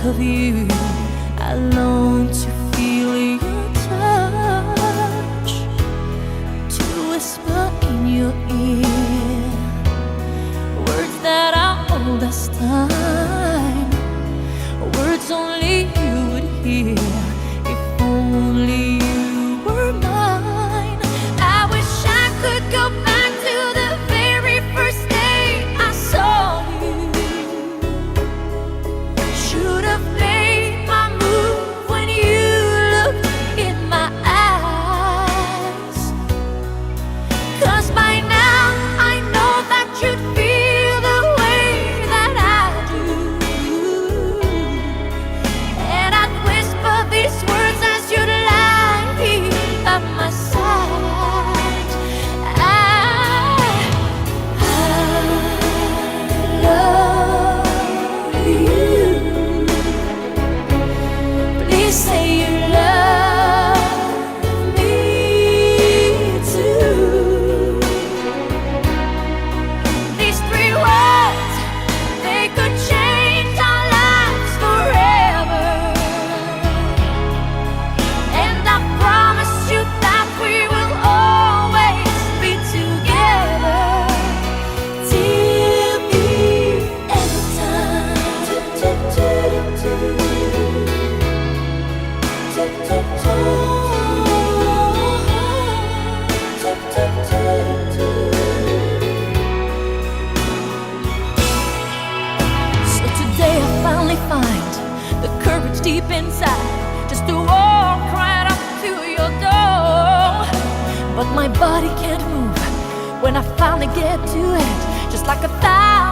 of you. I long to feel your touch, to whisper in your ear words that are old as time, words only you would hear if only you were mine. I wish I could go back to the very first day I saw you. Should have made my move when you looked in my eyes, 'cause by now I know that you'd feel the way that I do, and I'd whisper these words as you'd lie here at my side. I love you. Please say you love me too. These three words, they could change our lives forever, and I promise you that we will always be together till the end of time. So today I finally find the courage deep inside just to walk right up to your door. But my body can't move when I finally get to it, just like 1,000